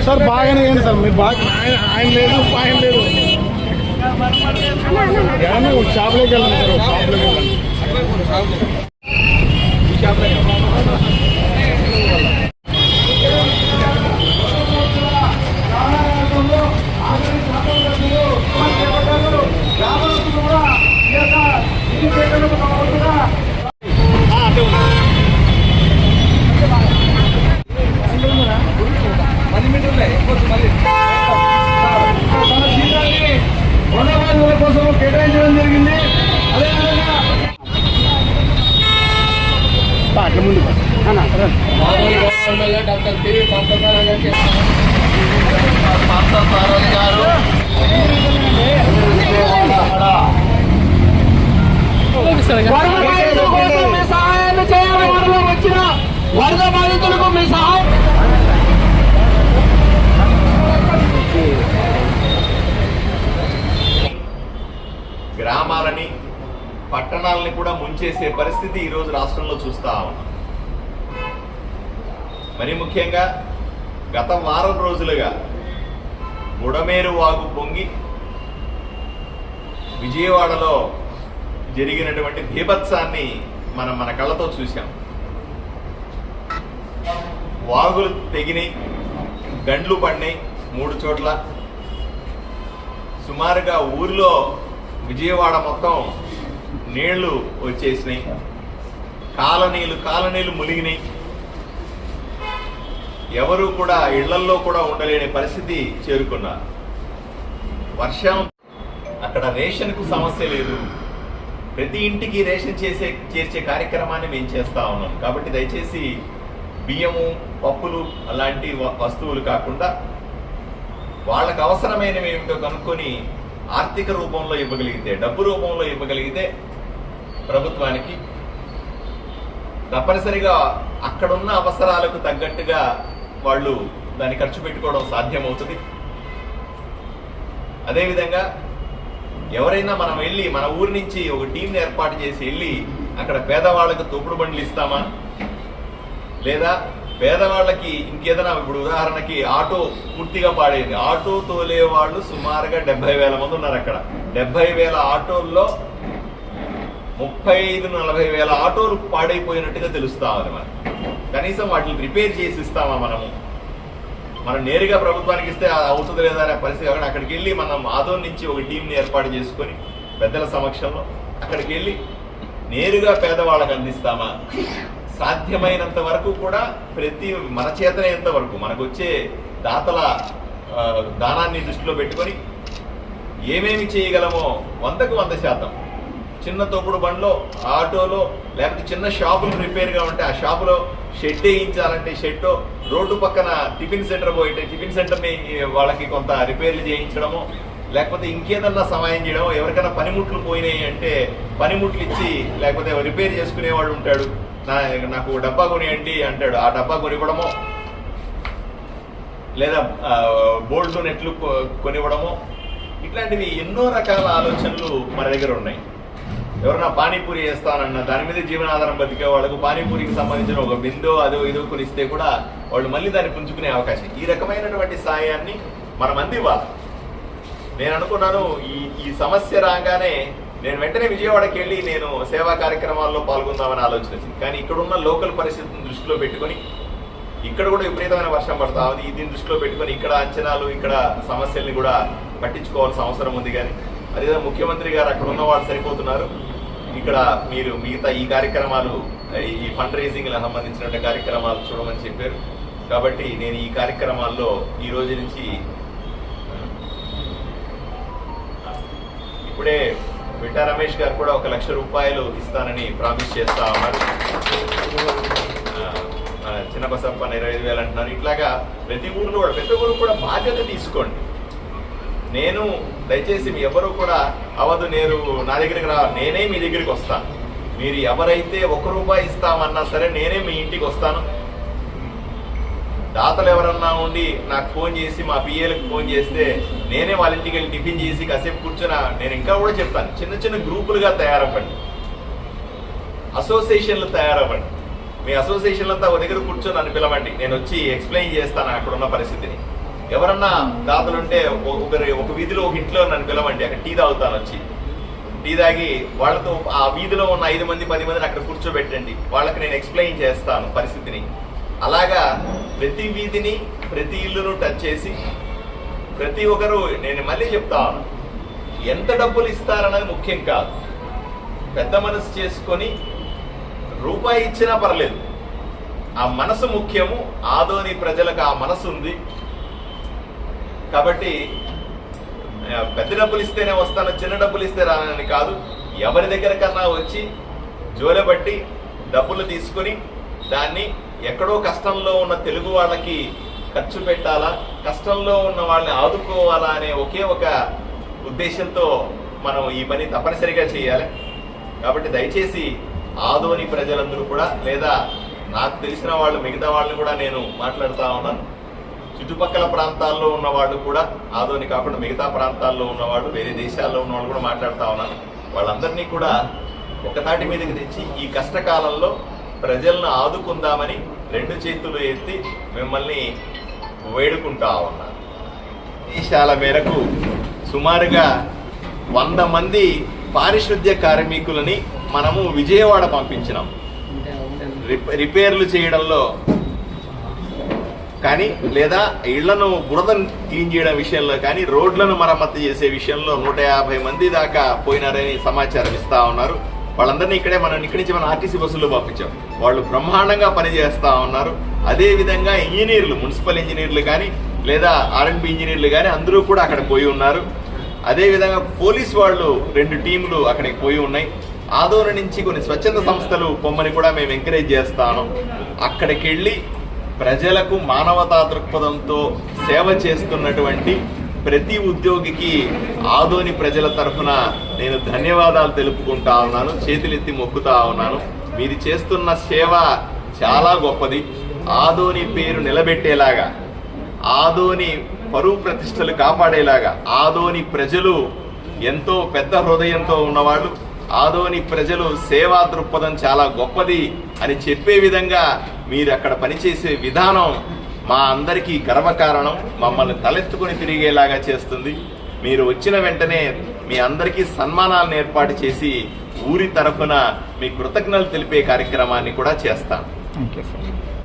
Sir బాగానే ఏంటి sir మీరు బాగా ఆయన లేదు ఆయన లేదు షాప్లోకి వెళ్ళండి సార్ షాప్లోకి వెళ్ళండి కోసం కేటాయించడం జరిగింది. అదేవిధంగా అట్లా ముందు డాక్టర్ కె గారు సహాయాన్ని చేయాలి. వచ్చిన వరద బాధితులకు మీ సహాయం గ్రామాలని పట్టణాలని కూడా ముంచేసే పరిస్థితి ఈరోజు రాష్ట్రంలో చూస్తా ఉన్నాం. మరి ముఖ్యంగా గత వారం రోజులుగా బుడమేరు వాగు పొంగి విజయవాడలో జరిగినటువంటి బీభత్సాన్ని మనం మన కళ్ళతో చూశాం. వాగులు తెగినాయి, గండ్లు పడినాయి 3 చోట్ల. సుమారుగా ఊరిలో విజయవాడ మొత్తం నీళ్లు వచ్చేసినాయి, కాలనీలు మునిగినాయి. ఎవరు కూడా ఇళ్లల్లో కూడా ఉండలేని పరిస్థితి చేరుకున్నారు. వర్షం, అక్కడ రేషన్కు సమస్య లేదు. ప్రతి ఇంటికి రేషన్ చేర్చే కార్యక్రమాన్ని మేము చేస్తా ఉన్నాం. కాబట్టి దయచేసి బియ్యము, పప్పులు అలాంటి వస్తువులు కాకుండా వాళ్ళకు అవసరమైనవి ఏమిటో కనుక్కొని ఆర్థిక రూపంలో ఇవ్వగలిగితే, డబ్బు రూపంలో ఇవ్వగలిగితే ప్రభుత్వానికి తప్పనిసరిగా అక్కడున్న అవసరాలకు తగ్గట్టుగా వాళ్ళు దాన్ని ఖర్చు పెట్టుకోవడం సాధ్యమవుతుంది. అదేవిధంగా ఎవరైనా మనం వెళ్ళి మన ఊరి నుంచి ఒక టీంని ఏర్పాటు చేసి వెళ్ళి అక్కడ పేదవాళ్ళకు తోపుడు బండ్లు ఇస్తామా, లేదా పేదవాళ్ళకి ఇంకేదైనా, ఇప్పుడు ఉదాహరణకి ఆటో పూర్తిగా పాడైంది, ఆటో తోలే వాళ్ళు సుమారుగా 70,000 మంది ఉన్నారు. అక్కడ 70,000 ఆటోల్లో 35,000-40,000 ఆటోలు పాడైపోయినట్టుగా తెలుస్తా ఉంది. మనం కనీసం వాటిని రిపేర్ చేసి ఇస్తామా? మనం నేరుగా ప్రభుత్వానికి ఇస్తే అవుతుంది లేదా అనే పరిస్థితి. అక్కడికి వెళ్ళి మనం ఆదోన్ నుంచి ఒక టీంని ఏర్పాటు చేసుకొని పెద్దల సమక్షంలో అక్కడికి వెళ్ళి నేరుగా పేదవాళ్ళకి అందిస్తామా? సాధ్యమైనంత వరకు కూడా ప్రతి మన చేతనైనంత వరకు మనకు వచ్చే దాతల దానాన్ని దృష్టిలో పెట్టుకొని ఏమేమి చేయగలమో 100కు 100% చిన్న తోపుడు బండ్లో, ఆటోలో, లేకపోతే చిన్న షాపులు రిపేర్గా ఉంటే ఆ షాపులో షెడ్ వేయించాలంటే షెడ్, రోడ్డు పక్కన టిఫిన్ సెంటర్ పోయితే టిఫిన్ సెంటర్ని వాళ్ళకి కొంత రిపేర్లు చేయించడమో, లేకపోతే ఇంకేదన్నా సహాయం చేయడమో. ఎవరికైనా పనిముట్లు పోయినాయి అంటే పనిముట్లు ఇచ్చి, లేకపోతే రిపేర్ చేసుకునేవాడు ఉంటాడు, నాకు డబ్బా కొనియండి అంటాడు, ఆ డబ్బా కొనివ్వడమో, లేదా బోల్ట్ నెట్లు కొనివ్వడమో. ఇట్లాంటివి ఎన్నో రకాల ఆలోచనలు మన దగ్గర ఉన్నాయి. ఎవరన్నా పానీపూరి వేస్తానన్న దాని మీద జీవనాధారం బతికే వాళ్ళకు పానీపూరికి సంబంధించిన ఒక బిందో అదో ఇదో కొనిస్తే కూడా వాళ్ళు మళ్ళీ దాన్ని పుంజుకునే అవకాశం. ఈ రకమైనటువంటి సాయాన్ని మనం అందివ్వాలి. నేను అనుకున్నాను ఈ సమస్య రాగానే నేను వెంటనే విజయవాడకి వెళ్ళి నేను సేవా కార్యక్రమాల్లో పాల్గొందామని ఆలోచన వచ్చింది. కానీ ఇక్కడున్న లోకల్ పరిస్థితిని దృష్టిలో పెట్టుకొని, ఇక్కడ కూడా విపరీతమైన వర్షం పడతా ఉంది, దీన్ని దృష్టిలో పెట్టుకొని ఇక్కడ అంచనాలు, ఇక్కడ సమస్యల్ని కూడా పట్టించుకోవాల్సిన అవసరం ఉంది. కానీ అదేదో ముఖ్యమంత్రి గారు అక్కడ ఉన్న వాళ్ళు సరిపోతున్నారు, ఇక్కడ మీరు మిగతా ఈ కార్యక్రమాలు, ఈ ఫండ్ రైజింగ్ సంబంధించిన కార్యక్రమాలు చూడమని చెప్పారు. కాబట్టి నేను ఈ కార్యక్రమాల్లో ఈ రోజు నుంచి ఇప్పుడే విటా రమేష్ గారు కూడా 1 లక్ష రూపాయలు ఇస్తానని ప్రామిస్ చేస్తా ఉన్నారు. చిన్న బసప్ప 25,000 అంటున్నారు. ఇట్లాగా ప్రతి ఊరిలో కూడా, ప్రతి ఊరు కూడా బాధ్యత తీసుకోండి. నేను దయచేసి మీ ఎవరు కూడా అవదు నేను నా దగ్గరికి రా, నేనే మీ దగ్గరికి వస్తాను. మీరు ఎవరైతే ₹1 ఇస్తామన్నా సరే నేనే మీ ఇంటికి వస్తాను. దాతలు ఎవరన్నా ఉండి నాకు ఫోన్ చేసి, మా పిఏలకు ఫోన్ చేస్తే నేనే వాళ్ళ ఇంటికి వెళ్ళి టిఫిన్ చేసి కాసేపు కూర్చొని, నేను ఇంకా కూడా చెప్తాను, చిన్న చిన్న గ్రూపులుగా తయారవ్వండి, అసోసియేషన్లు తయారవ్వండి. మీ అసోసియేషన్ అంతా ఒక దగ్గర కూర్చొని నన్ను పిలవండి, నేను వచ్చి ఎక్స్ప్లెయిన్ చేస్తాను అక్కడ ఉన్న పరిస్థితిని. ఎవరన్నా దాతలుంటే ఒక వీధిలో ఒక ఇంట్లో నన్ను పిలవండి, అక్కడ టీ తాగుతాను, వచ్చి టీ తాగి వాళ్ళతో ఆ వీధిలో ఉన్న 5 మంది 10 మందిని అక్కడ కూర్చోబెట్టండి, వాళ్ళకి నేను ఎక్స్ప్లెయిన్ చేస్తాను పరిస్థితిని. అలాగా ప్రతి వీధిని ప్రతి ఇల్లును టచ్ చేసి ప్రతి ఒక్కరు, నేను మళ్ళీ చెప్తాను, ఎంత డబ్బులు ఇస్తారన్నది ముఖ్యం కాదు. పెద్ద మనసు చేసుకొని రూపాయి ఇచ్చినా పర్లేదు, ఆ మనసు ముఖ్యము. ఆదోని ప్రజలకు ఆ మనసు ఉంది కాబట్టి పెద్ద డబ్బులు ఇస్తేనే వస్తాను, చిన్న డబ్బులు ఇస్తే రానని కాదు. ఎవరి దగ్గర కన్నా వచ్చి జోలెబట్టి డబ్బులు తీసుకొని దాన్ని ఎక్కడో కష్టంలో ఉన్న తెలుగు వాళ్ళకి ఖర్చు పెట్టాలా, కష్టంలో ఉన్న వాళ్ళని ఆదుకోవాలా అనే ఒకే ఒక ఉద్దేశంతో మనం ఈ పని తప్పనిసరిగా చేయాలి. కాబట్టి దయచేసి ఆదోని ప్రజలందరూ కూడా, లేదా నాకు తెలిసిన వాళ్ళు మిగతా వాళ్ళని కూడా నేను మాట్లాడుతూ ఉన్నాను, చుట్టుపక్కల ప్రాంతాల్లో ఉన్న వాళ్ళు కూడా, ఆదోని కాకుండా మిగతా ప్రాంతాల్లో ఉన్నవాళ్ళు, వేరే దేశాల్లో ఉన్న వాళ్ళు కూడా మాట్లాడుతూ ఉన్నాను. వాళ్ళందరినీ కూడా ఒకతాటి మీదకి తెచ్చి ఈ కష్టకాలంలో ప్రజలను ఆదుకుందామని 2 చేతులు ఎత్తి మిమ్మల్ని వేడుకుంటా ఉన్నాను. ఆదేశాల మేరకు సుమారుగా 100 మంది పారిశుద్ధ్య కార్మికులని మనము విజయవాడ పంపించినాం రిపేర్లు చేయడంలో కానీ, లేదా ఇళ్లను బురదను క్లీన్ చేయడం విషయంలో కానీ, రోడ్లను మరమ్మతు చేసే విషయంలో 150 మంది దాకా పోయినారని సమాచారం ఇస్తా ఉన్నారు. వాళ్ళందరినీ ఇక్కడి నుంచి మనం ఆర్టీసీ బస్సుల్లో పంపించాం. వాళ్ళు బ్రహ్మాండంగా పనిచేస్తూ ఉన్నారు. అదేవిధంగా ఇంజనీర్లు, మున్సిపల్ ఇంజనీర్లు కానీ లేదా R&B ఇంజనీర్లు కానీ అందరూ కూడా అక్కడ పోయి ఉన్నారు. అదేవిధంగా పోలీస్ వాళ్ళు 2 టీంలు అక్కడికి పోయి ఉన్నాయి. ఆదోని నుంచి కొన్ని స్వచ్ఛంద సంస్థలు పొమ్మని కూడా మేము ఎంకరేజ్ చేస్తాను. అక్కడికి వెళ్ళి ప్రజలకు మానవతా దృక్పథంతో సేవ చేస్తున్నటువంటి ప్రతి ఉద్యోగికి ఆదోని ప్రజల తరఫున నేను ధన్యవాదాలు తెలుపుకుంటా ఉన్నాను, చేతులెత్తి మొక్కుతా ఉన్నాను. మీరు చేస్తున్న సేవ చాలా గొప్పది. ఆదోని పేరు నిలబెట్టేలాగా, ఆదోని పరువు ప్రతిష్టలు కాపాడేలాగా, ఆదోని ప్రజలు ఎంతో పెద్ద హృదయంతో ఉన్నవాళ్ళు, ఆదోని ప్రజలు సేవా దృక్పథం చాలా గొప్పది అని చెప్పే విధంగా మీరు అక్కడ పనిచేసే విధానం మా అందరికీ గర్వకారణం, మమ్మల్ని తలెత్తుకొని తిరిగేలాగా చేస్తుంది. మీరు వచ్చిన వెంటనే మీ అందరికీ సన్మానాలను ఏర్పాటు చేసి ఊరి తరఫున మీ కృతజ్ఞతలు తెలిపే కార్యక్రమాన్ని కూడా చేస్తాం.